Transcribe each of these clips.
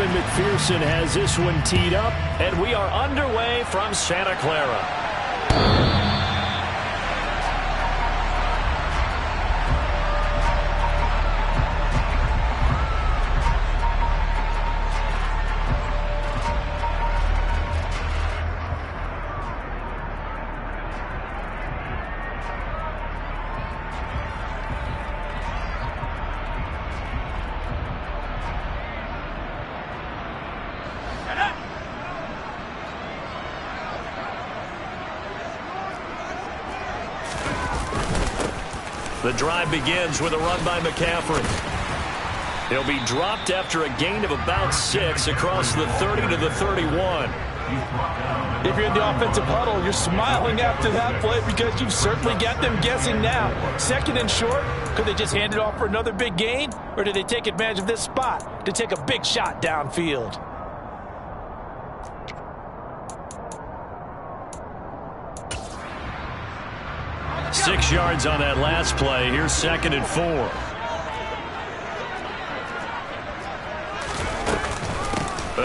Kevin McPherson has this one teed up, and we are underway from Santa Clara. The drive begins with a run by McCaffrey. He'll be dropped after a gain of about 6 across the 30 to the 31. If you're in the offensive huddle, you're smiling after that play because you've certainly got them guessing now. Second and short, could they just hand it off for another big gain? Or did they take advantage of this spot to take a big shot downfield? Six yards on that last play. Here's 2nd and 4.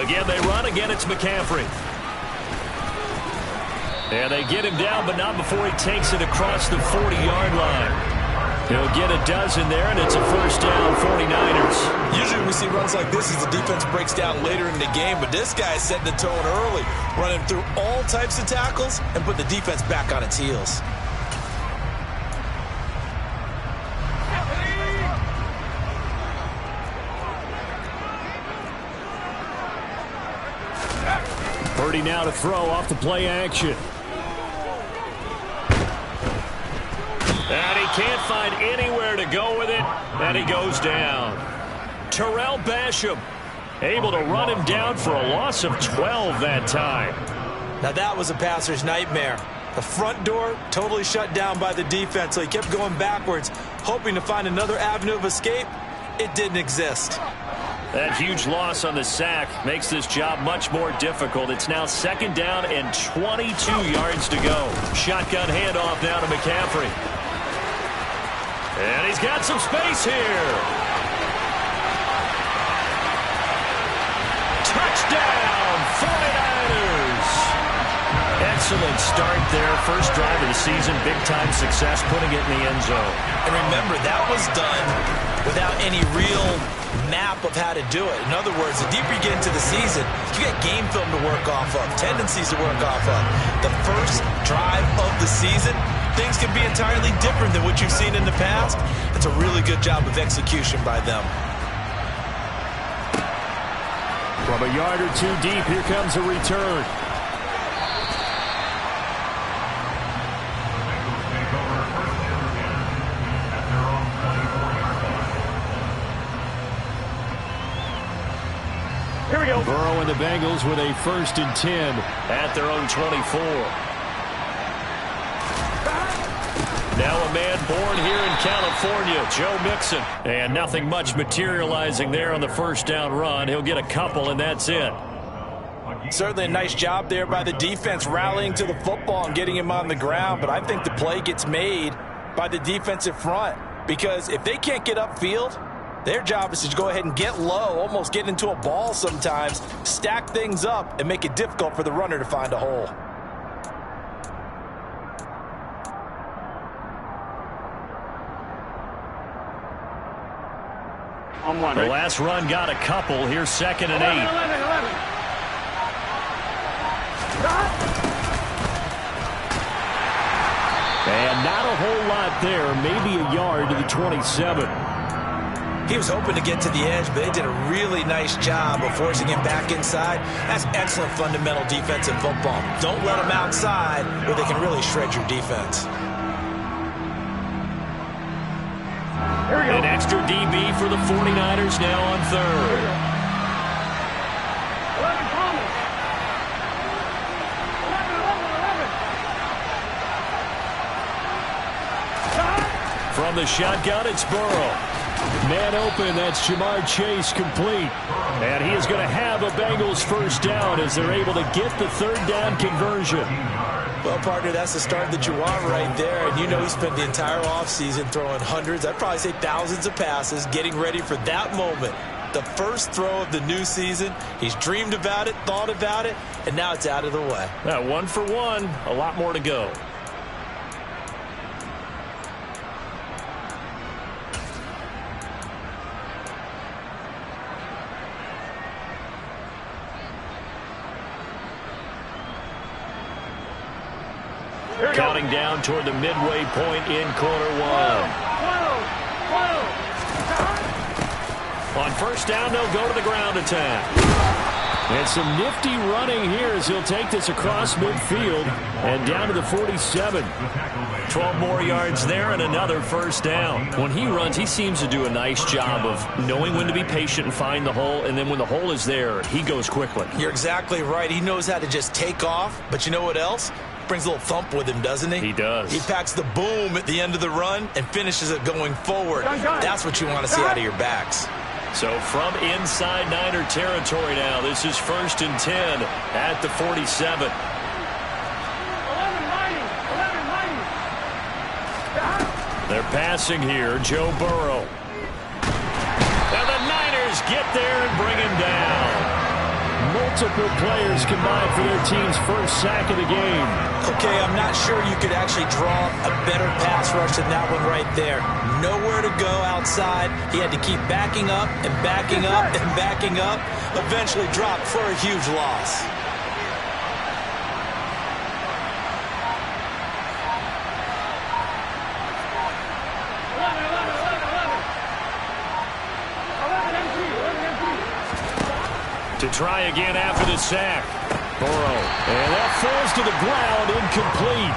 Again, they run. Again, it's McCaffrey. And they get him down, but not before he takes it across the 40-yard line. He'll get a dozen there, and it's a first down, 49ers. Usually we see runs like this as the defense breaks down later in the game, but this guy is setting the tone early, running through all types of tackles and putting the defense back on its heels. Purdy now to throw off the play action. And he can't find anywhere to go with it, and he goes down. Terrell Basham able to run him down for a loss of 12 that time. Now that was a passer's nightmare. The front door totally shut down by the defense, so he kept going backwards, hoping to find another avenue of escape. It didn't exist. That huge loss on the sack makes this job much more difficult. It's now 2nd down and 22 yards to go. Shotgun handoff now to McCaffrey. And he's got some space here. Touchdown, 49ers. Excellent start there. First drive of the season, big-time success, putting it in the end zone. And remember, that was done without any real map of how to do it. In other words, the deeper you get into the season, you get game film to work off of, tendencies to work off of. The first drive of the season, things can be entirely different than what you've seen in the past. It's a really good job of execution by them. From a yard or two deep, here comes a return. Here we go. Burrow and the Bengals with a 1st and 10 at their own 24. Now a man born here in California, Joe Mixon. And nothing much materializing there on the first down run. He'll get a couple, and that's it. Certainly a nice job there by the defense rallying to the football and getting him on the ground, but I think the play gets made by the defensive front because if they can't get upfield, their job is to go ahead and get low, almost get into a ball sometimes, stack things up, and make it difficult for the runner to find a hole. The last run got a couple. Here's 2nd and 8. 11. And not a whole lot there, maybe a yard to the 27. He was hoping to get to the edge, but they did a really nice job of forcing him back inside. That's excellent fundamental defensive football. Don't let them outside where they can really shred your defense. An extra DB for the 49ers now on 3rd. 11. From the shotgun, it's Burrow. Man open, that's Jamar Chase complete. And he is going to have a Bengals first down as they're able to get the 3rd down conversion. Well, partner, that's the start that you want right there. And you know he spent the entire offseason throwing hundreds, I'd probably say thousands of passes, getting ready for that moment The first throw of the new season. He's dreamed about it, thought about it, and now it's out of the way. 1 for 1. A lot more to go. Counting down toward the midway point in quarter 1. On first down, they'll go to the ground attack. And some nifty running here as he'll take this across midfield and down to the 47. 12 more yards there and another first down. When he runs, he seems to do a nice job of knowing when to be patient and find the hole, and then when the hole is there, he goes quickly. You're exactly right. He knows how to just take off, but you know what else? Brings a little thump with him, doesn't he? He does. He packs the boom at the end of the run and finishes it going forward. That's what you want to see out of your backs. So from inside Niner territory now, this is 1st and 10 at the 47. They're passing here, Joe Burrow. And the Niners get there and bring him down. Multiple players combined for their team's first sack of the game. Okay, I'm not sure you could actually draw a better pass rush than that one right there. Nowhere to go outside. He had to keep backing up and backing up and backing up. Eventually dropped for a huge loss. To try again after the sack. Burrow. And that falls to the ground, incomplete.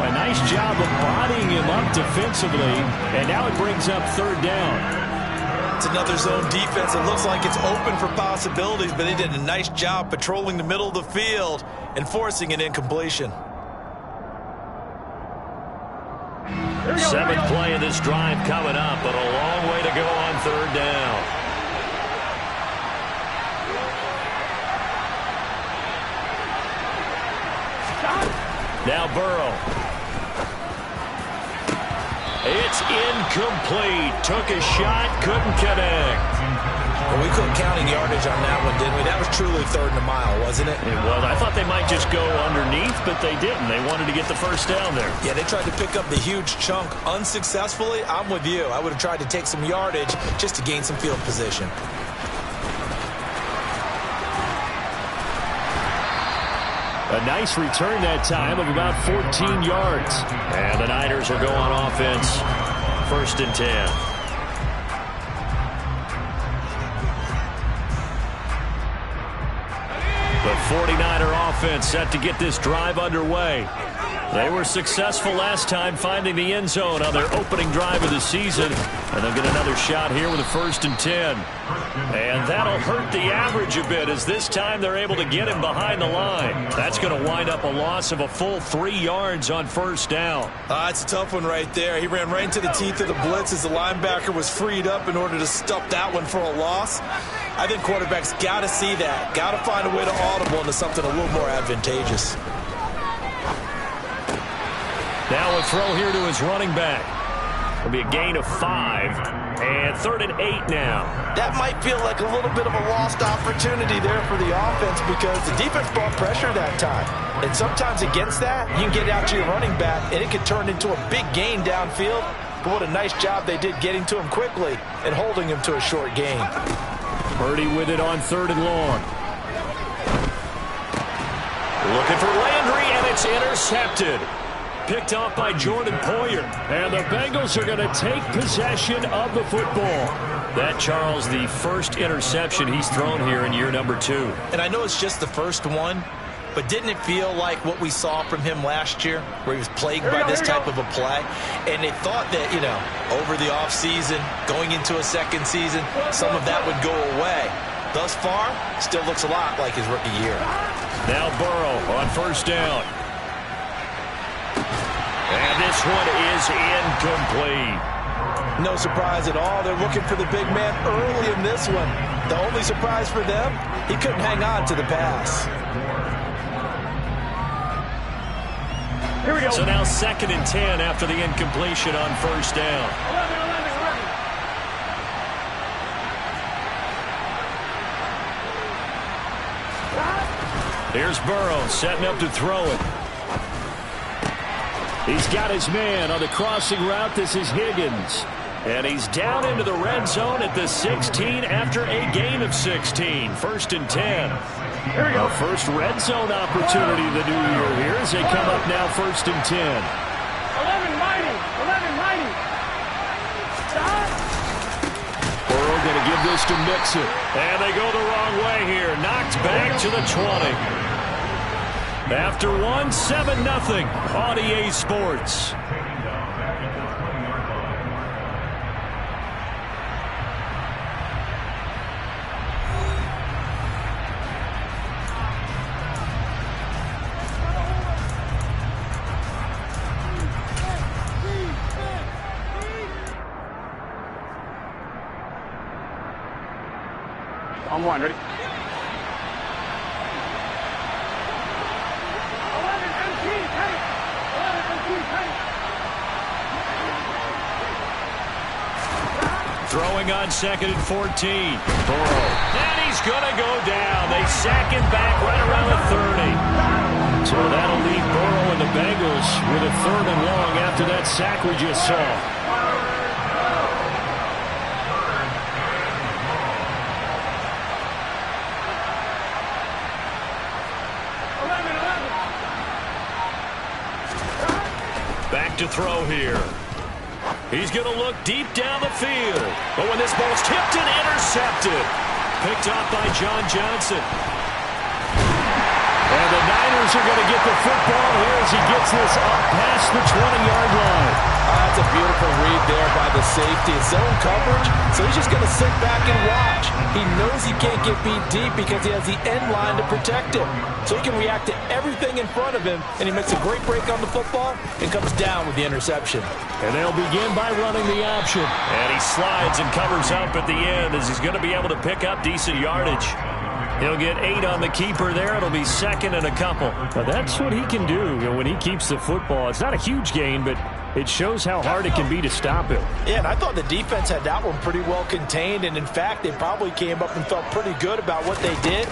A nice job of bodying him up defensively. And now it brings up 3rd down. It's another zone defense. It looks like it's open for possibilities, but they did a nice job patrolling the middle of the field and forcing an incompletion. 7th play of this drive coming up, but a long way to go on 3rd down. Now Burrow. It's incomplete. Took a shot, couldn't connect. Well, we couldn't counting yardage on that one, didn't we? That was truly 3rd and a mile, wasn't it? It was. I thought they might just go underneath, but they didn't. They wanted to get the first down there. Yeah, they tried to pick up the huge chunk unsuccessfully. I'm with you. I would have tried to take some yardage just to gain some field position. A nice return that time of about 14 yards. And the Niners will go on offense. 1st and 10. The 49er offense set to get this drive underway. They were successful last time finding the end zone on their opening drive of the season. And they'll get another shot here with a 1st and 10. And that'll hurt the average a bit as this time they're able to get him behind the line. That's going to wind up a loss of a full 3 yards on 1st down. It's a tough one right there. He ran right into the teeth of the blitz as the linebacker was freed up in order to stop that one for a loss. I think quarterbacks got to see that. Got to find a way to audible into something a little more advantageous. Now a throw here to his running back. It'll be a gain of 5. And 3rd and 8 now. That might feel like a little bit of a lost opportunity there for the offense because the defense brought pressure that time. And sometimes against that, you can get out to your running back, and it can turn into a big gain downfield. But what a nice job they did getting to him quickly and holding him to a short gain. Purdy with it on 3rd and long. Looking for Landry, and it's intercepted. Picked off by Jordan Poyer. And the Bengals are going to take possession of the football. That, Charles, the first interception he's thrown here in year number 2. And I know it's just the first one, but didn't it feel like what we saw from him last year, where he was plagued by this type of a play? And they thought that, you know, over the offseason, going into a second season, some of that would go away. Thus far, still looks a lot like his rookie year. Now Burrow on 1st down. And this one is incomplete. No surprise at all. They're looking for the big man early in this one. The only surprise for them, he couldn't hang on to the pass. Here we go. So now 2nd and 10 after the incompletion on 1st down. Here's Burrow setting up to throw it. He's got his man on the crossing route. This is Higgins. And he's down into the red zone at the 16 after a gain of 16. 1st and 10. Our first red zone opportunity of the new year here as they come up now 1st and 10. 11 mighty. Burrow going to give this to Mixon. And they go the wrong way here. Knocked back to the 20. After 1, 7-0 on EA Sports. On one, ready? Throwing on 2nd and 14. Burrow. And he's going to go down. They sack him back right around the 30. So that'll leave Burrow and the Bengals with a 3rd and long after that sack we just saw. Back to throw here. He's going to look deep down the field. But when this ball's tipped and intercepted. Picked off by John Johnson. And the Niners are going to get the football here as he gets this up past the 20-yard line. That's a beautiful read there by the safety. It's zone coverage, so he's just going to sit back and watch. He knows he can't get beat deep because he has the end line to protect him. So he can react to everything in front of him, and he makes a great break on the football and comes down with the interception. And they'll begin by running the option. And he slides and covers up at the end as he's going to be able to pick up decent yardage. He'll get 8 on the keeper there. It'll be 2nd and a couple. But that's what he can do when he keeps the football. It's not a huge gain, but it shows how hard it can be to stop him. Yeah, and I thought the defense had that one pretty well contained. And, in fact, they probably came up and felt pretty good about what they did.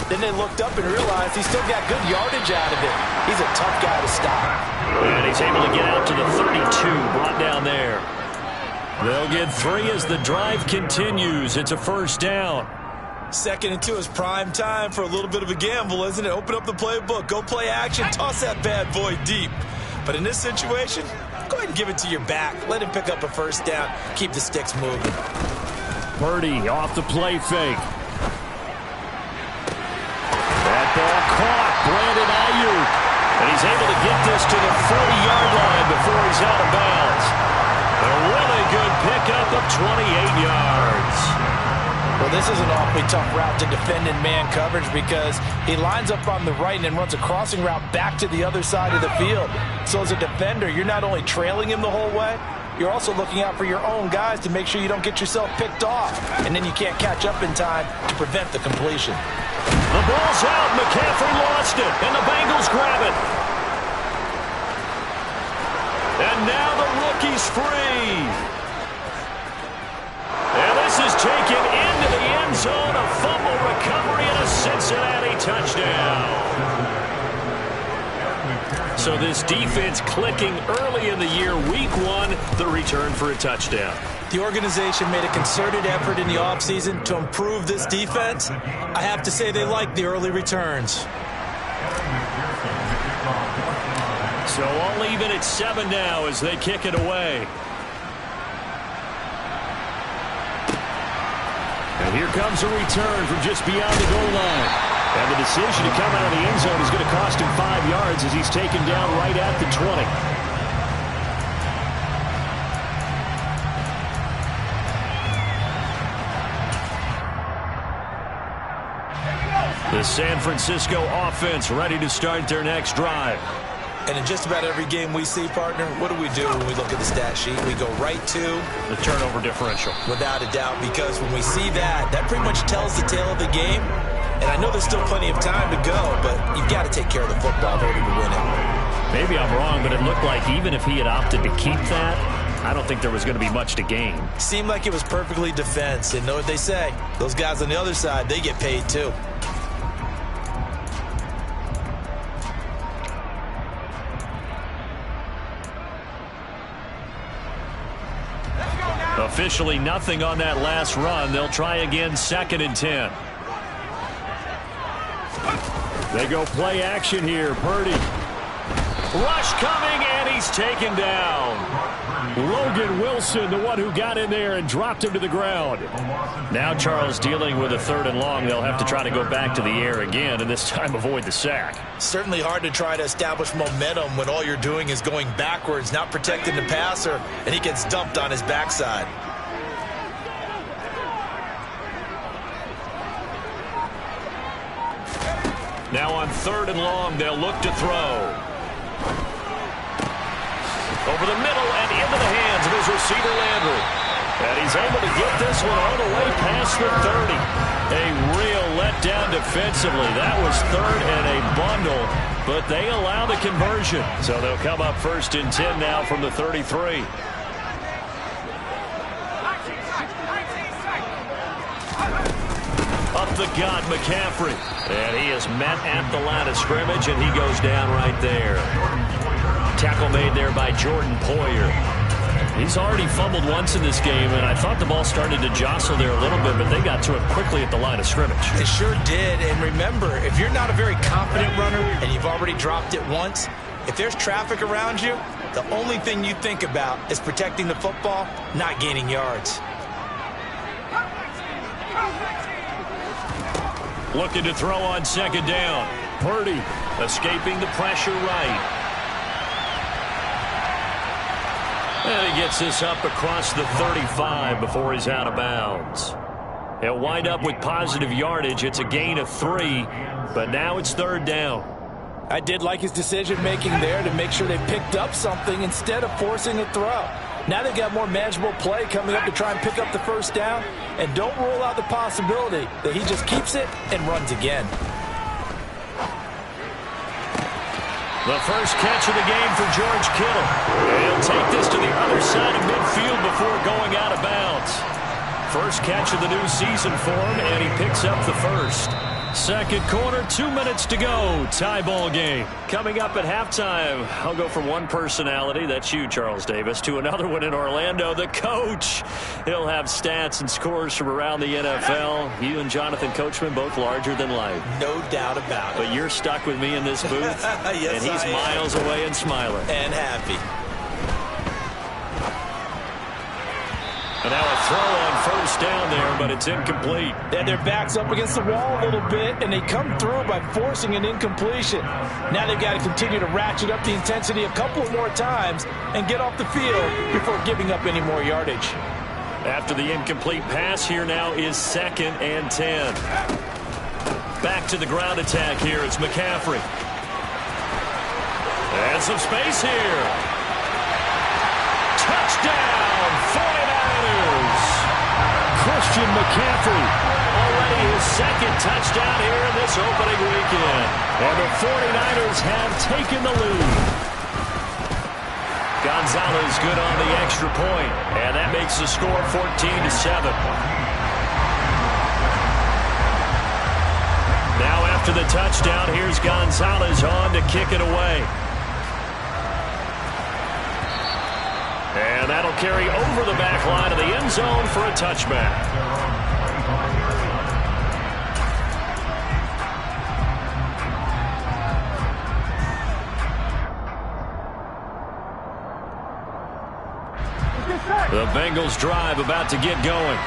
Then they looked up and realized he still got good yardage out of it. He's a tough guy to stop. And he's able to get out to the 32, brought down there. They'll get 3 as the drive continues. It's a 1st down. 2nd and 2 is prime time for a little bit of a gamble, isn't it? Open up the playbook, go play action, toss that bad boy deep. But in this situation, go ahead and give it to your back. Let him pick up a 1st down. Keep the sticks moving. Purdy off the play fake. That ball caught. Brandon Ayuk. And he's able to get this to the 40-yard line before he's out of bounds. A really good pickup of 28 yards. Well, this is an awfully tough route to defend in man coverage because he lines up on the right and then runs a crossing route back to the other side of the field. So as a defender, you're not only trailing him the whole way, you're also looking out for your own guys to make sure you don't get yourself picked off. And then you can't catch up in time to prevent the completion. The ball's out. McCaffrey lost it, and the Bengals grab it. And now the rookie's free. And this is taken into the end zone. A fumble recovery and a Cincinnati touchdown. So this defense clicking early in the year. Week 1, the return for a touchdown. The organization made a concerted effort in the offseason to improve this defense. I have to say they like the early returns. So all even at 7 now as they kick it away. And here comes a return from just beyond the goal line. And the decision to come out of the end zone is going to cost him 5 yards as he's taken down right at the 20. The San Francisco offense ready to start their next drive. And in just about every game we see, partner, what do we do when we look at the stat sheet? We go right to the turnover differential. Without a doubt, because when we see that, that pretty much tells the tale of the game. And I know there's still plenty of time to go, but you've got to take care of the football in order to win it. Maybe I'm wrong, but it looked like even if he had opted to keep that, I don't think there was going to be much to gain. Seemed like it was perfectly defense. And know what they say? Those guys on the other side, they get paid too. Officially nothing on that last run. They'll try again, 2nd and 10. They go play action here. Purdy. Rush coming, and he's taken down. Logan Wilson, the one who got in there and dropped him to the ground. Now Charles dealing with a 3rd and long. They'll have to try to go back to the air again, and this time avoid the sack. Certainly hard to try to establish momentum when all you're doing is going backwards, not protecting the passer, and he gets dumped on his backside. Now on 3rd and long, they'll look to throw. Over the middle and into the hands of his receiver, Landry. And he's able to get this one all the way past the 30. A real letdown defensively. That was 3rd and a bundle, but they allow the conversion. So they'll come up 1st and 10 now from the 33. Up the gut, McCaffrey. And he is met at the line of scrimmage, and he goes down right there. Tackle made there by Jordan Poyer. He's already fumbled once in this game, and I thought the ball started to jostle there a little bit, but they got to it quickly at the line of scrimmage. It sure did, and remember, if you're not a very confident runner and you've already dropped it once, if there's traffic around you, the only thing you think about is protecting the football, not gaining yards. Looking to throw on 2nd down. Purdy escaping the pressure right. And he gets this up across the 35 before he's out of bounds. He'll wind up with positive yardage. It's a gain of 3, but now it's 3rd down. I did like his decision-making there to make sure they picked up something instead of forcing a throw. Now they've got more manageable play coming up to try and pick up the 1st down, and don't rule out the possibility that he just keeps it and runs again. The first catch of the game for George Kittle. He'll take this to the other side of midfield before going out of bounds. First catch of the new season for him, and he picks up the 1st. 2nd quarter, 2 minutes to go. Tie ball game. Coming up at halftime, I'll go from one personality, that's you, Charles Davis, to another one in Orlando, the coach. He'll have stats and scores from around the NFL. You and Jonathan Coachman, both larger than life. No doubt about it. But you're stuck with me in this booth, yes, and he's miles away and smiling. And happy. And now a throw on 1st down there, but it's incomplete. And their back's up against the wall a little bit, and they come through by forcing an incompletion. Now they've got to continue to ratchet up the intensity a couple more times and get off the field before giving up any more yardage. After the incomplete pass, here now is 2nd and 10. Back to the ground attack here. It's McCaffrey. And some space here. Touchdown, 49ers. Christian McCaffrey. Already his 2nd touchdown here in this opening weekend. And the 49ers have taken the lead. Gonzalez good on the extra point, and that makes the score 14-7. Now after the touchdown, here's Gonzalez on to kick it away. And that'll carry over the back line of the end zone for a touchback. The Bengals drive about to get going.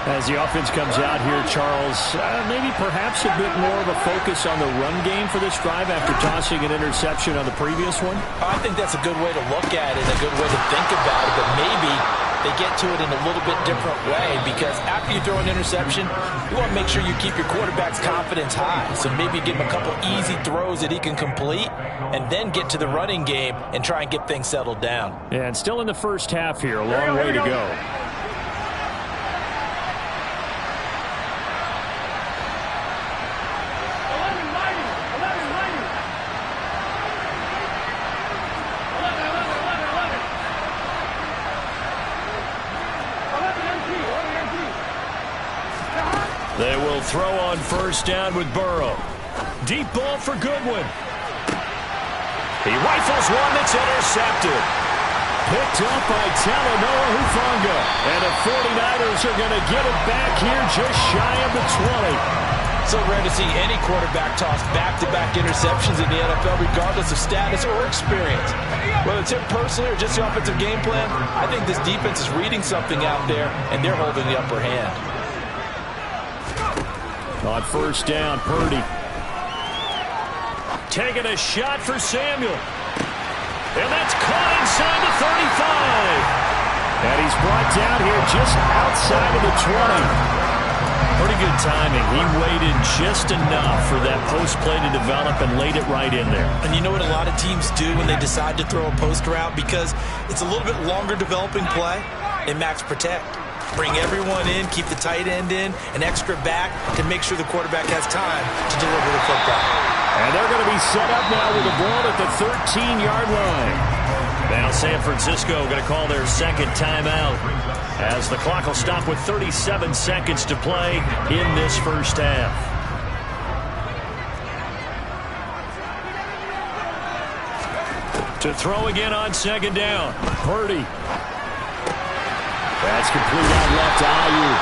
As the offense comes out here, Charles, maybe perhaps a bit more of a focus on the run game for this drive after tossing an interception on the previous one? I think that's a good way to look at it, a good way to think about it, but maybe they get to it in a little bit different way, because after you throw an interception, you want to make sure you keep your quarterback's confidence high. So maybe give him a couple easy throws that he can complete, and then get to the running game and try and get things settled down. Yeah, and still in the first half here, a long way to go. They will throw on first down with Burrow. Deep ball for Goodwin. He rifles one that's intercepted. picked up by Talanoa Hufanga. And the 49ers are going to get it back here just shy of the 20. So rare to see any quarterback toss back-to-back interceptions in the NFL, regardless of status or experience. Whether it's him personally or just the offensive game plan, I think this defense is reading something out there, and they're holding the upper hand. On first down, Purdy. Taking a shot for Samuel. And that's caught inside the 35. And he's brought down here just outside of the 20. Pretty good timing. He waited just enough for that post play to develop and laid it right in there. And you know what a lot of teams do when they decide to throw a post route? Because it's a little bit longer developing play, they max protect. Bring everyone in, keep the tight end in, an extra back to make sure the quarterback has time to deliver the football. And they're going to be set up now with the ball at the 13-yard line. Now San Francisco going to call their second timeout as the clock will stop with 37 seconds to play in this first half. To throw again on second down. Purdy. That's complete out left to Ayuk.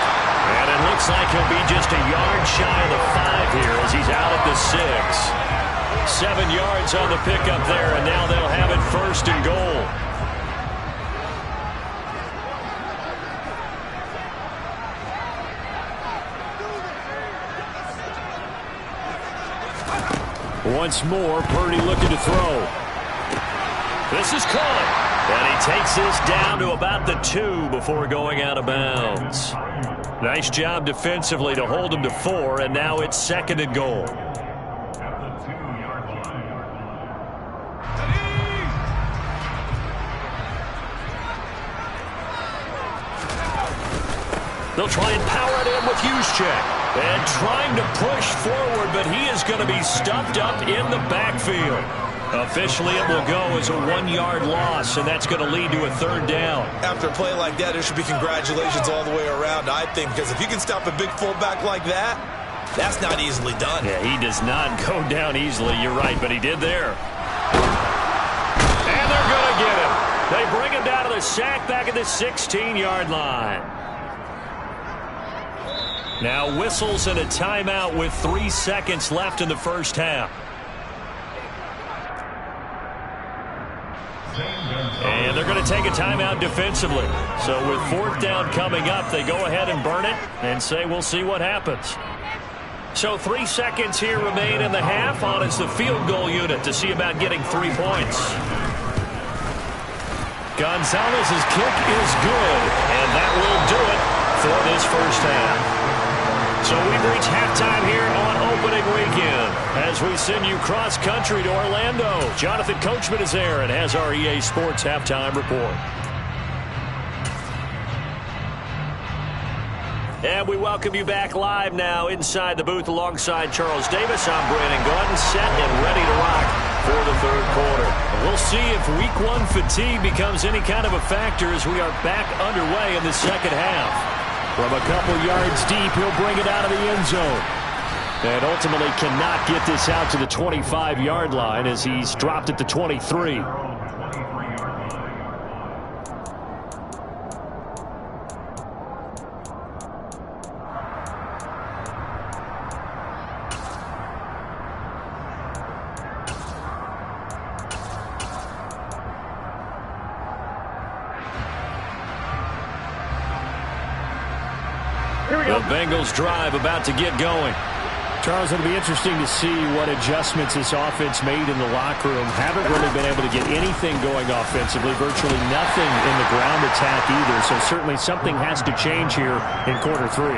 And it looks like he'll be just a yard shy of the 5 here as he's out at the 6. 7 yards on the pickup there, and now they'll have it first and goal. Once more, Purdy looking to throw. This is caught. And he takes this down to about the 2 before going out of bounds. Nice job defensively to hold him to 4, and now it's second and goal. They'll try and power it in with Juszczyk. And trying to push forward, but he is going to be stuffed up in the backfield. Officially, it will go as a 1-yard loss, and that's going to lead to a third down. After a play like that, there should be congratulations all the way around, I think, because if you can stop a big fullback like that, that's not easily done. Yeah, he does not go down easily. You're right, but he did there. And they're going to get him. They bring him down to the sack back at the 16-yard line. Now whistles and a timeout with 3 seconds left in the first half. And they're going to take a timeout defensively. So with 4th down coming up, they go ahead and burn it and say we'll see what happens. So 3 seconds here remain in the half. On is the field goal unit to see about getting 3 points. Gonzalez's kick is good, and that will do it for this first half. So we've reached halftime here on opening weekend as we send you cross-country to Orlando. Jonathan Coachman is there and has our EA Sports halftime report. And we welcome you back live now inside the booth alongside Charles Davis. I'm Brandon Gaudin, set and ready to rock for the third quarter. We'll see if Week 1 fatigue becomes any kind of a factor as we are back underway in the second half. From a couple yards deep, he'll bring it out of the end zone. And ultimately cannot get this out to the 25-yard line as he's dropped at the 23. The Bengals drive about to get going. Charles, it'll be interesting to see what adjustments this offense made in the locker room. Haven't really been able to get anything going offensively, virtually nothing in the ground attack either. So certainly something has to change here in quarter 3.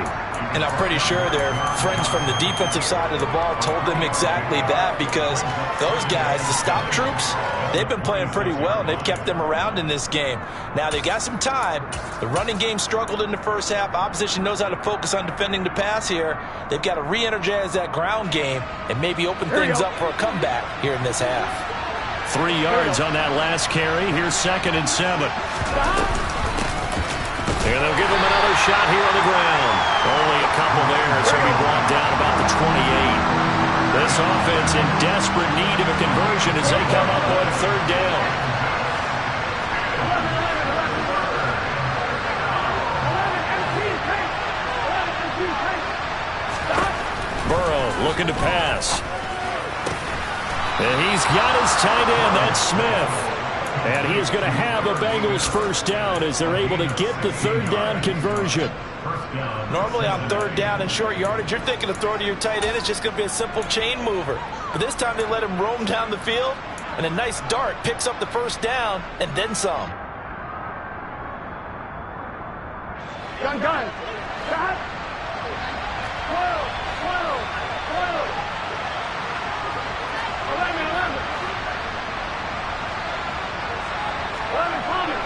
And I'm pretty sure their friends from the defensive side of the ball told them exactly that, because those guys, the stop troops, they've been playing pretty well, and they've kept them around in this game. Now, they've got some time. The running game struggled in the first half. Opposition knows how to focus on defending the pass here. They've got to re-energize that ground game and maybe open things up for a comeback here in this half. 3 yards on that last carry. Here's 2nd and 7. And they'll give him another shot here on the ground. Only a couple there, so he'll be brought down about the 28. This offense in desperate need of a conversion as they come up on 3rd down. looking to pass. And he's got his tight end. That's Smith. And he is going to have a Bengals first down as they're able to get the third down conversion. Normally on third down and short yardage, you're thinking of throwing to your tight end. It's just going to be a simple chain mover. But this time they let him roam down the field, and a nice dart picks up the first down and then some. Gun. Shot. 12. 11 coming.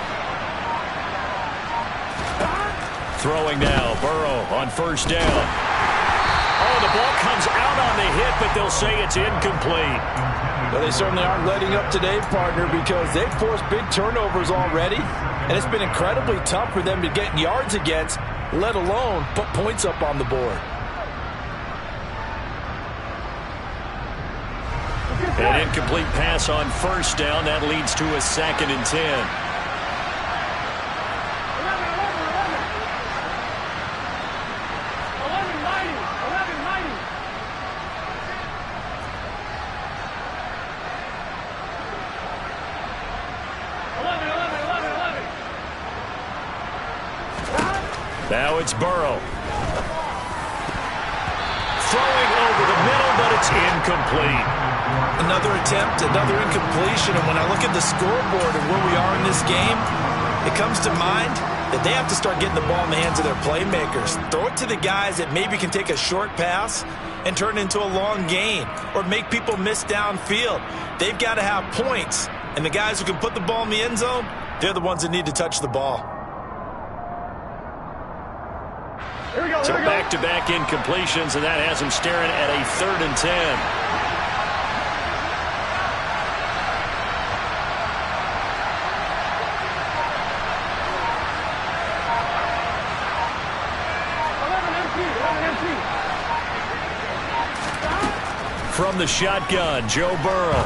Throwing now, Burrow on first down. Oh, the ball comes out on the hit, but they'll say it's incomplete. Well, they certainly aren't letting up today, partner, because they've forced big turnovers already, and it's been incredibly tough for them to get yards against, let alone put points up on the board. An incomplete pass on first down. That leads to a 2nd and 10. Now it's Burrow. Throwing over the middle, but it's incomplete. Another attempt, another incompletion, and when I look at the scoreboard and where we are in this game, it comes to mind that they have to start getting the ball in the hands of their playmakers. Throw it to the guys that maybe can take a short pass and turn it into a long gain or make people miss downfield. They've got to have points, and the guys who can put the ball in the end zone, they're the ones that need to touch the ball. Here we go. So back-to-back incompletions, and that has them staring at a 3rd and 10. From the shotgun, Joe Burrow.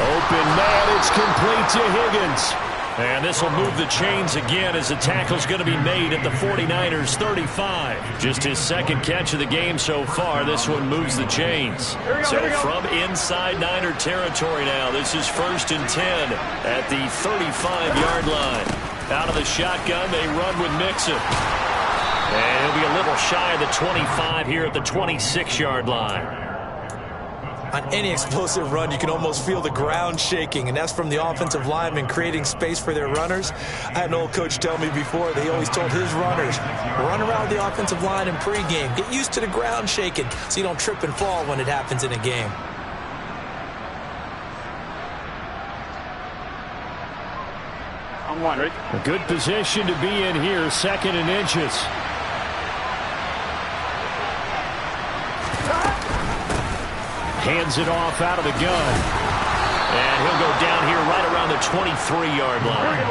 Open man, it's complete to Higgins. And this will move the chains again as the tackle's going to be made at the 49ers 35. Just his 2nd catch of the game so far. This one moves the chains. So from inside Niner territory now, this is 1st and 10 at the 35-yard line. Out of the shotgun, they run with Mixon. And he'll be a little shy of the 25 here at the 26-yard line. On any explosive run, you can almost feel the ground shaking, and that's from the offensive linemen creating space for their runners. I had an old coach tell me before, they always told his runners, run around the offensive line in pregame. Get used to the ground shaking so you don't trip and fall when it happens in a game. I'm one, right? A good position to be in here, 2nd and inches. Hands it off out of the gun. And he'll go down here right around the 23-yard line.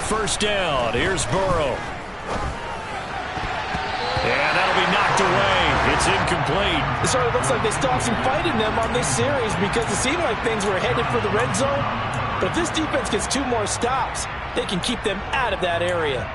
First down. Here's Burrow. And that'll be knocked away. It's incomplete. It sort of looks like they stopped some fight in them on this series because it seemed like things were headed for the red zone. But if this defense gets 2 more stops, they can keep them out of that area.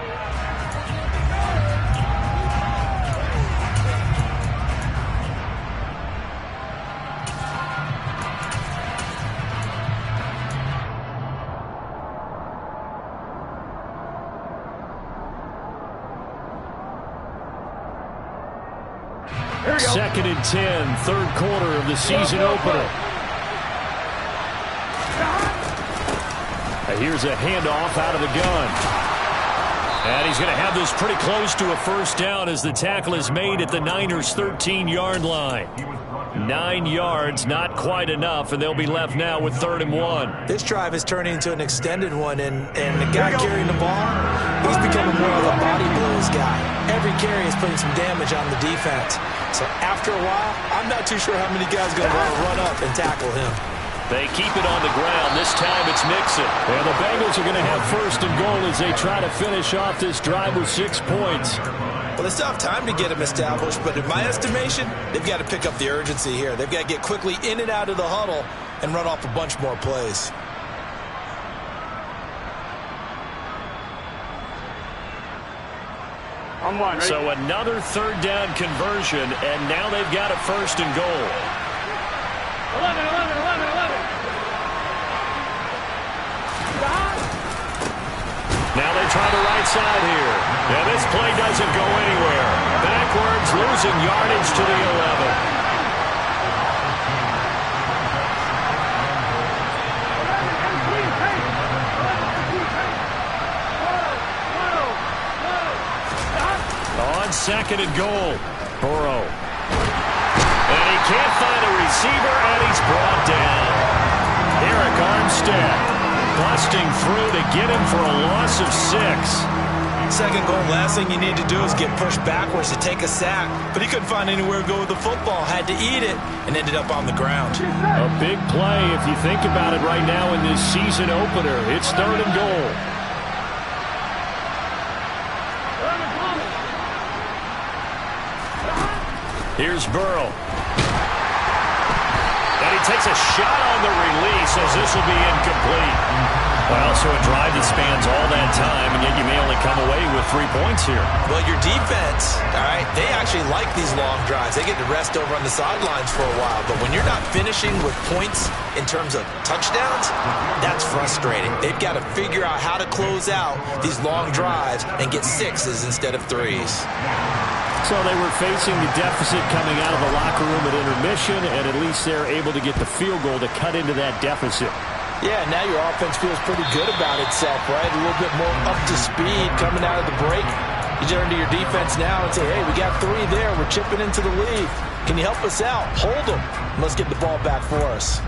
Second and 10, 3rd quarter of the season opener. Here's a handoff out of the gun. And he's going to have this pretty close to a first down as the tackle is made at the Niners' 13-yard line. 9 yards, not quite enough, and they'll be left now with 3rd and 1. This drive is turning into an extended one, and the guy carrying the ball, he's becoming more of a body blows guy. Every carry is putting some damage on the defense. So after a while, I'm not too sure how many guys are going to want to run up and tackle him. They keep it on the ground. This time it's Mixon. And the Bengals are going to have first and goal as they try to finish off this drive with 6 points. Well, they still have time to get them established, but in my estimation, they've got to pick up the urgency here. They've got to get quickly in and out of the huddle and run off a bunch more plays. On one, ready? So another third down conversion, and now they've got a first and goal. 11. Now they try the right side here. And this play doesn't go anywhere. Backwards, losing yardage to the 11. On second and goal, Burrow. And he can't find a receiver, and he's brought down. Eric Armstead busting through to get him for a loss of 6. Second goal, last thing you need to do is get pushed backwards to take a sack. But he couldn't find anywhere to go with the football, had to eat it, and ended up on the ground. A big play if you think about it right now in this season opener. It's third and goal. Here's Burrow. And he takes a shot on the release as this will be incomplete. Well, so a drive that spans all that time, and yet you may only come away with 3 points here. Well, your defense, all right, they actually like these long drives. They get to rest over on the sidelines for a while. But when you're not finishing with points in terms of touchdowns, that's frustrating. They've got to figure out how to close out these long drives and get 6s instead of 3s. So they were facing the deficit coming out of the locker room at intermission, and at least they're able to get the field goal to cut into that deficit. Yeah, now your offense feels pretty good about itself, right? A little bit more up to speed coming out of the break. You turn to your defense now and say, hey, we got 3 there. We're chipping into the lead. Can you help us out? Hold them. Let's get the ball back for us.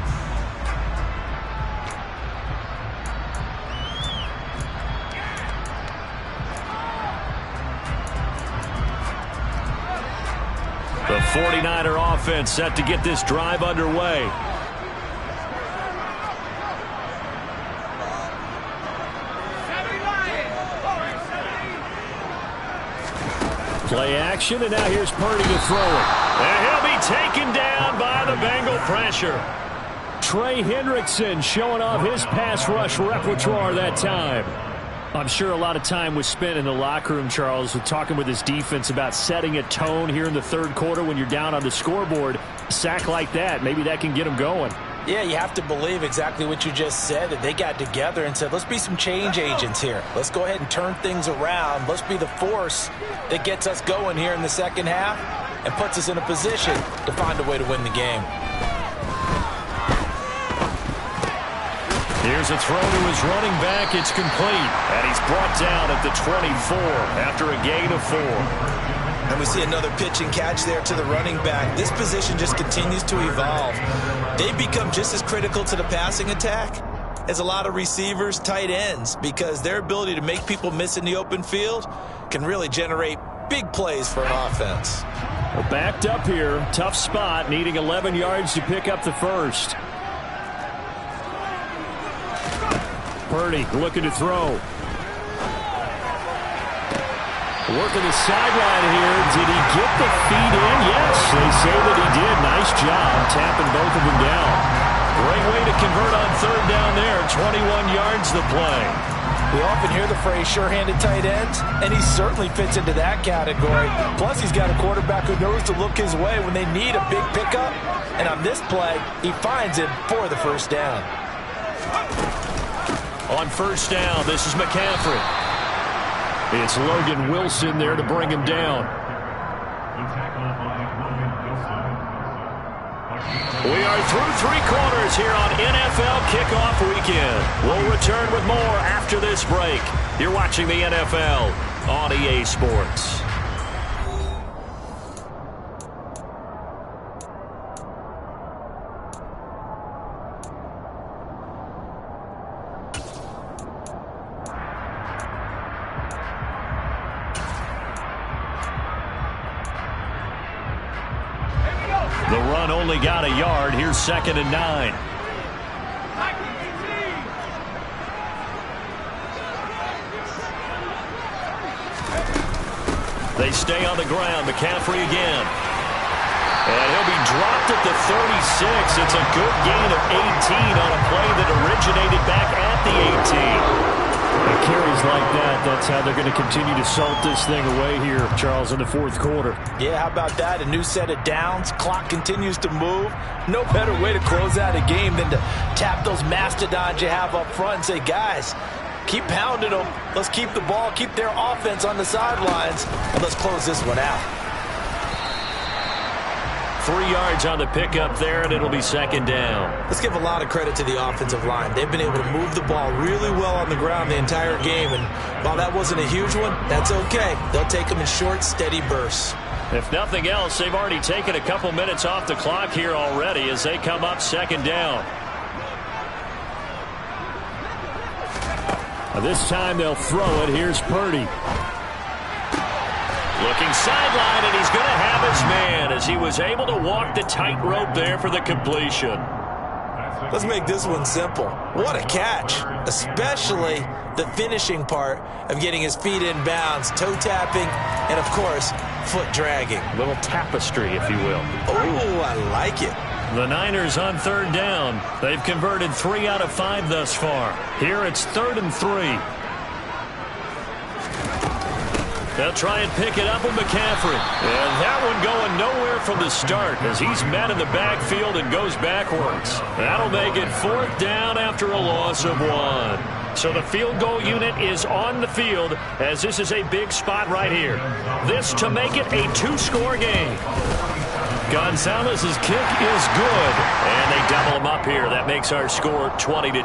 The 49er offense set to get this drive underway. Play action, and now here's Purdy to throw it. And he'll be taken down by the Bengal pressure. Trey Hendrickson showing off his pass rush repertoire that time. I'm sure a lot of time was spent in the locker room, Charles, with talking with his defense about setting a tone here in the third quarter when you're down on the scoreboard. A sack like that, maybe that can get them going. Yeah, you have to believe exactly what you just said, that they got together and said, let's be some change agents here. Let's go ahead and turn things around. Let's be the force that gets us going here in the second half and puts us in a position to find a way to win the game. Here's a throw to his running back. It's complete. And he's brought down at the 24 after a gain of 4. And we see another pitch and catch there to the running back. This position just continues to evolve. They become just as critical to the passing attack as a lot of receivers, tight ends, because their ability to make people miss in the open field can really generate big plays for an offense. Well, backed up here, tough spot, needing 11 yards to pick up the first. Purdy looking to throw. Working the sideline here. Did he get the feet in? Yes, they say that he did. Nice job tapping both of them down. Great way to convert on third down there. 21 yards the play. We often hear the phrase sure-handed tight ends, and he certainly fits into that category. Plus, he's got a quarterback who knows to look his way when they need a big pickup. And on this play, he finds him for the first down. On first down, this is McCaffrey. It's Logan Wilson there to bring him down. We are through 3 quarters here on NFL Kickoff Weekend. We'll return with more after this break. You're watching the NFL on EA Sports. The run only got a yard. Here's 2nd and 9. They stay on the ground. McCaffrey again. And he'll be dropped at the 36. It's a good gain of 18 on a play that originated back at the 18. And carries like that, that's how they're going to continue to salt this thing away here, Charles, in the fourth quarter. Yeah, how about that? A new set of downs. Clock continues to move. No better way to close out a game than to tap those mastodons you have up front and say, guys, keep pounding them. Let's keep the ball, keep their offense on the sidelines, and let's close this one out. 3 yards on the pickup there, and it'll be second down. Let's give a lot of credit to the offensive line. They've been able to move the ball really well on the ground the entire game, and while that wasn't a huge one, that's okay. They'll take them in short, steady bursts. If nothing else, they've already taken a couple minutes off the clock here already as they come up second down. This time they'll throw it. Here's Purdy. Looking sideline, and he's going to have his man as he was able to walk the tightrope there for the completion. Let's make this one simple. What a catch, especially the finishing part of getting his feet in bounds, toe tapping, and, of course, foot dragging. A little tapestry, if you will. Oh, I like it. The Niners on third down. They've converted 3 out of 5 thus far. Here it's 3rd and 3. They'll try and pick it up with McCaffrey. And that one going nowhere from the start as he's met in the backfield and goes backwards. That'll make it 4th down after a loss of 1. So the field goal unit is on the field as this is a big spot right here. This to make it a 2-score game. Gonzalez's kick is good, and they double him up here. That makes our score 20-10.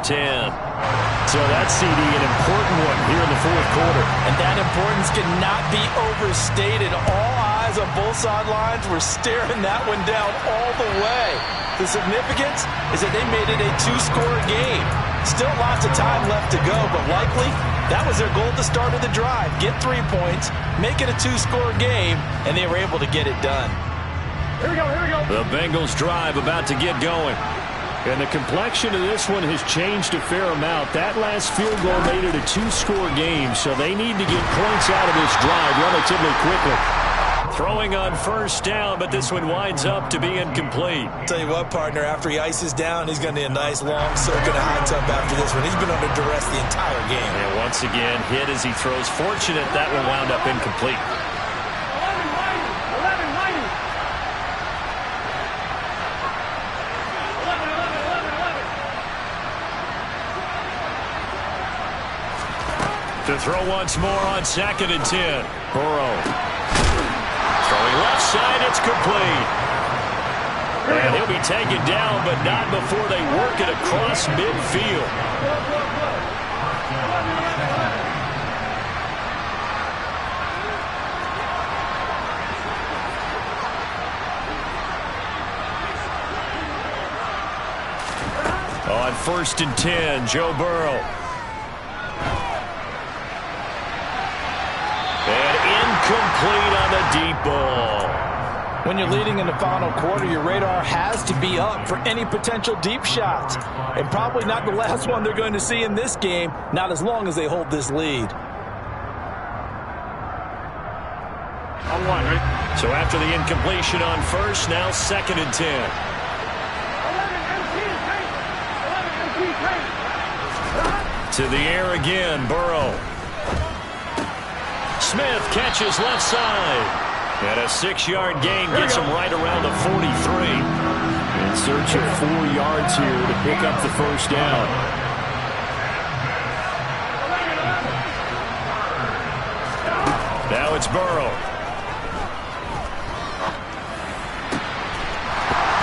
So that's, CD, an important one here in the fourth quarter. And that importance cannot be overstated. All eyes on both sidelines were staring that one down all the way. The significance is that they made it a 2-score game. Still lots of time left to go, but likely that was their goal at the start of the drive. Get 3 points, make it a 2-score game, and they were able to get it done. Here we go, here we go. The Bengals drive about to get going. And the complexion of this one has changed a fair amount. That last field goal made it a 2-score game, so they need to get points out of this drive relatively quickly. Throwing on first down, but this one winds up to be incomplete. Tell you what, partner, after he ices down, he's going to need a nice long circuit of hot tub after this one. He's been under duress the entire game. And once again, hit as he throws. Fortunate that one wound up incomplete. 11. To throw once more on 2nd and 10. Burrow. Throwing left side, it's complete. And he'll be taken down, but not before they work it across midfield. On 1st and 10, Joe Burrow. Complete on the deep ball. When you're leading in the final quarter, your radar has to be up for any potential deep shots. And probably not the last one they're going to see in this game, not as long as they hold this lead. On 1, right? So after the incompletion on 1st, now 2nd and 10. 11 empty, To the air again, Burrow. Smith catches left side. And a 6-yard gain gets him right around the 43. In search of 4 yards here to pick up the first down. Now it's Burrow.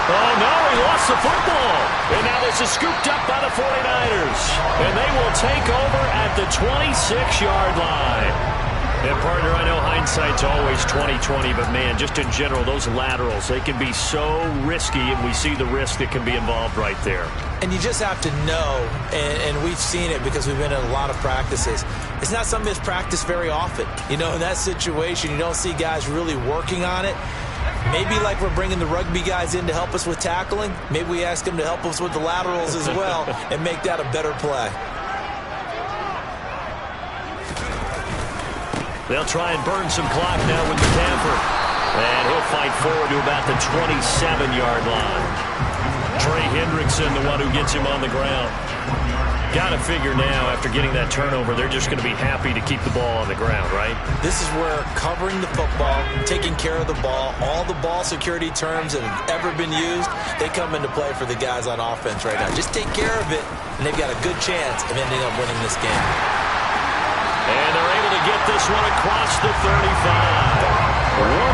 Oh, no, he lost the football. And now this is scooped up by the 49ers. And they will take over at the 26-yard line. And, partner, I know hindsight's always 20/20, but, man, just in general, those laterals, they can be so risky, and we see the risk that can be involved right there. And you just have to know, and we've seen it because we've been in a lot of practices, it's not something that's practiced very often. You know, in that situation, you don't see guys really working on it. Maybe like we're bringing the rugby guys in to help us with tackling, maybe we ask them to help us with the laterals as well and make that a better play. They'll try and burn some clock now with McCaffrey. And he'll fight forward to about the 27-yard line. Trey Hendrickson, the one who gets him on the ground. Got to figure now, after getting that turnover, they're just going to be happy to keep the ball on the ground, right? This is where covering the football, taking care of the ball, all the ball security terms that have ever been used, they come into play for the guys on offense right now. Just take care of it, and they've got a good chance of ending up winning this game. And they're able to get this one across the 35. 164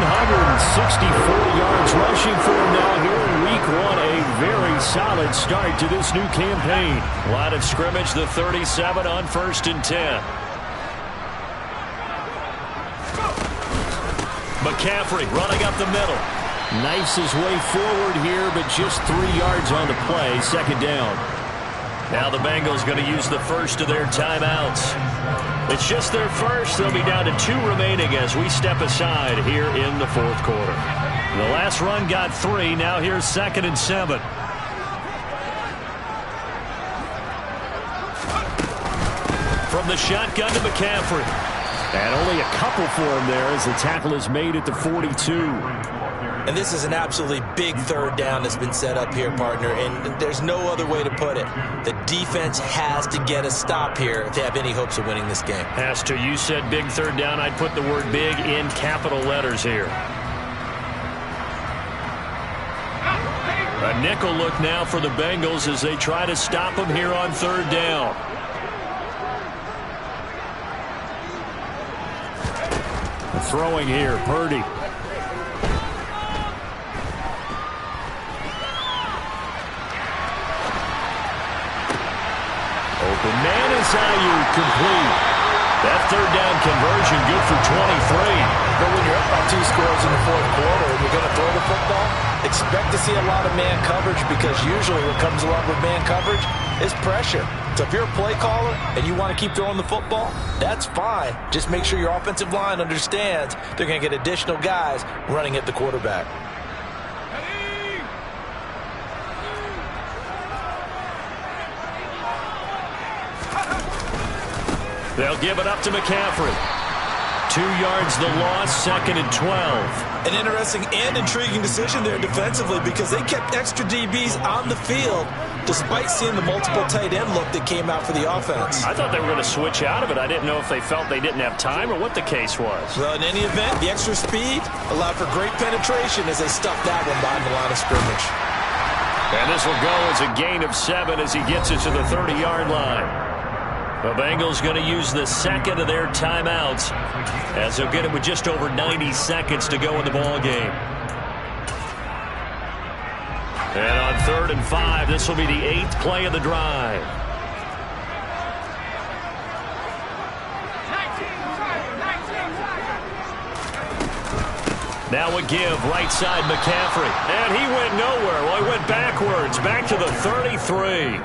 yards rushing for him now here in week one. A very solid start to this new campaign. Line of scrimmage, the 37 on 1st and 10. McCaffrey running up the middle. Knifes his way forward here, but just 3 yards on the play. 2nd down. Now the Bengals going to use the first of their timeouts. It's just their first. They'll be down to 2 remaining as we step aside here in the 4th quarter. The last run got 3. Now here's 2nd and 7. From the shotgun to McCaffrey. And only a couple for him there as the tackle is made at the 42. And this is an absolutely big 3rd down that's been set up here, partner, and there's no other way to put it. The defense has to get a stop here if they have any hopes of winning this game. Has to. You said big 3rd down. I'd put the word big in capital letters here. A nickel look now for the Bengals as they try to stop him here on 3rd down. Throwing here, Purdy. Open man is Ayuk, complete. That 3rd down conversion good for 23. But when you're up by 2 scores in the 4th quarter and you're going to throw the football, expect to see a lot of man coverage, because usually what comes along with man coverage is pressure. So if you're a play caller and you want to keep throwing the football, that's fine. Just make sure your offensive line understands they're going to get additional guys running at the quarterback. They'll give it up to McCaffrey. 2 yards the loss, 2nd and 12. An interesting and intriguing decision there defensively, because they kept extra DBs on the field despite seeing the multiple tight end look that came out for the offense. I thought they were going to switch out of it. I didn't know if they felt they didn't have time or what the case was. Well, in any event, the extra speed allowed for great penetration as they stuffed that one behind the line of scrimmage. And this will go as a gain of 7 as he gets it to the 30-yard line. The Bengals going to use the 2nd of their timeouts as they'll get it with just over 90 seconds to go in the ball game. And on 3rd and 5, this will be the 8th play of the drive. Now a give, right side McCaffrey. And he went nowhere. Well, he went backwards, back to the 33.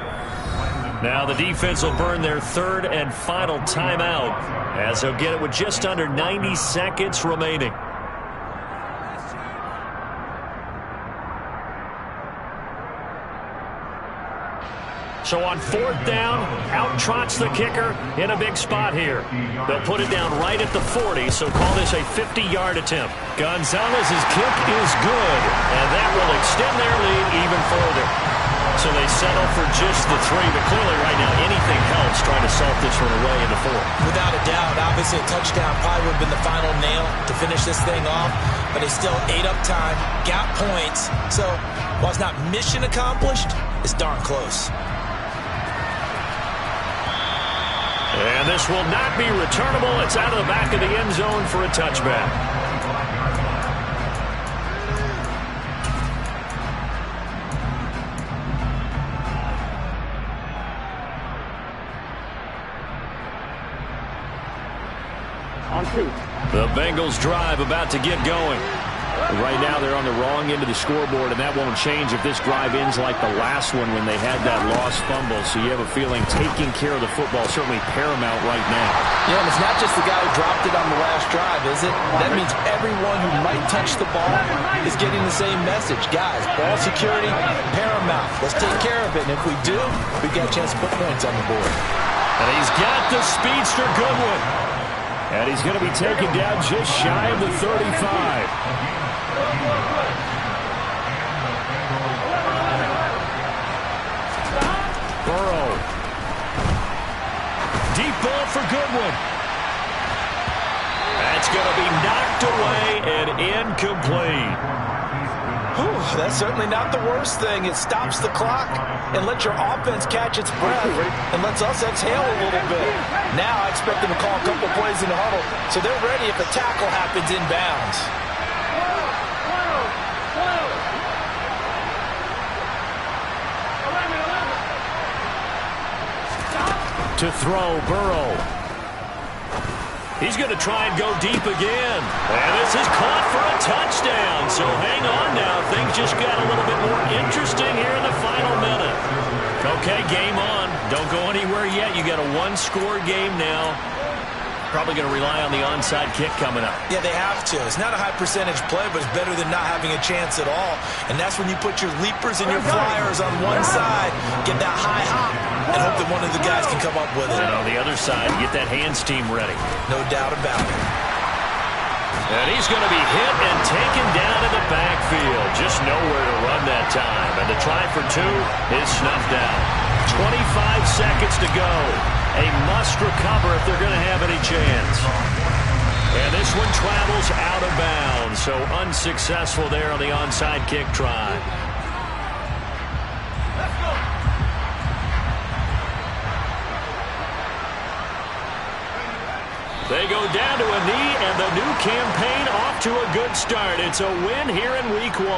Now the defense will burn their 3rd and final timeout as they'll get it with just under 90 seconds remaining. So on 4th down, out trots the kicker in a big spot here. They'll put it down right at the 40, so call this a 50-yard attempt. Gonzalez's kick is good, and that will extend their lead even further. So they settle for just the 3, but clearly right now anything helps trying to salt this one away in the 4th. Without a doubt, obviously a touchdown probably would have been the final nail to finish this thing off, but they still ate up time, got points. So while it's not mission accomplished, it's darn close. And this will not be returnable. It's out of the back of the end zone for a touchback. On 2. The Bengals drive about to get going. Right now they're on the wrong end of the scoreboard, and that won't change if this drive ends like the last one when they had that lost fumble. So you have a feeling taking care of the football is certainly paramount right now. Yeah, and it's not just the guy who dropped it on the last drive, is it? That means everyone who might touch the ball is getting the same message. Guys, ball security, paramount. Let's take care of it, and if we do, we've got a chance to put points on the board. And he's got the speedster Goodwin. And he's going to be taken down just shy of the 35. Burrow. Deep ball for Goodwin. That's going to be knocked away and incomplete. Whew, that's certainly not the worst thing. It stops the clock and lets your offense catch its breath and lets us exhale a little bit. Now I expect them to call a couple plays in the huddle so they're ready if a tackle happens inbounds. To throw, Burrow. He's going to try and go deep again. And this is caught for a touchdown. So hang on now. Things just got a little bit more interesting here in the final minute. Okay, game on. Don't go anywhere yet. You got a one-score game now. Probably going to rely on the onside kick coming up. Yeah, they have to. It's not a high-percentage play, but it's better than not having a chance at all. And that's when you put your leapers and your flyers on one side, get that high hop, and hope that one of the guys can come up with it. And on the other side, get that hands team ready. No doubt about it. And he's going to be hit and taken down in the backfield. Just nowhere to run that time. And the try for two is snuffed out. 25 seconds to go. A must recover if they're going to have any chance. And this one travels out of bounds. So unsuccessful there on the onside kick try. They go down to a knee, and the new campaign off to a good start. It's a win here in Week 1.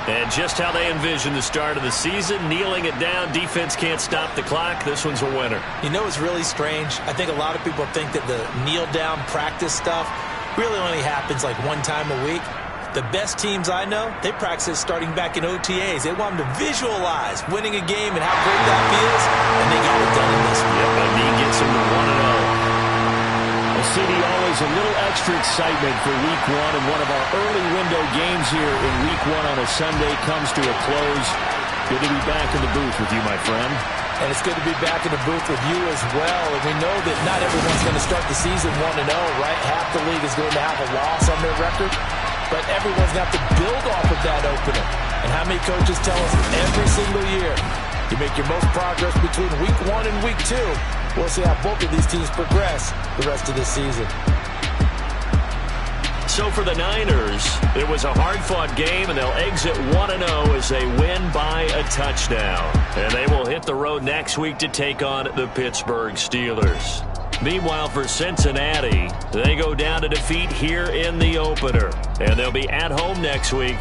And just how they envision the start of the season, kneeling it down, defense can't stop the clock. This one's a winner. You know what's really strange? I think a lot of people think that the kneel-down practice stuff really only happens like one time a week. The best teams I know, they practice starting back in OTAs. They want them to visualize winning a game and how great that feels, and they got it done in this one. Yep, a knee gets them to 1-0. CD, always a little extra excitement for Week 1, and one of our early window games here in Week 1 on a Sunday comes to a close. Good to be back in the booth with you, my friend. And it's good to be back in the booth with you as well. And we know that not everyone's going to start the season 1-0, right? Half the league is going to have a loss on their record, but everyone's got to build off of that opener. And how many coaches tell us every single year, you make your most progress between Week 1 and Week 2. We'll see how both of these teams progress the rest of this season. So for the Niners, it was a hard-fought game, and they'll exit 1-0 as they win by a touchdown. And they will hit the road next week to take on the Pittsburgh Steelers. Meanwhile, for Cincinnati, they go down to defeat here in the opener. And they'll be at home next week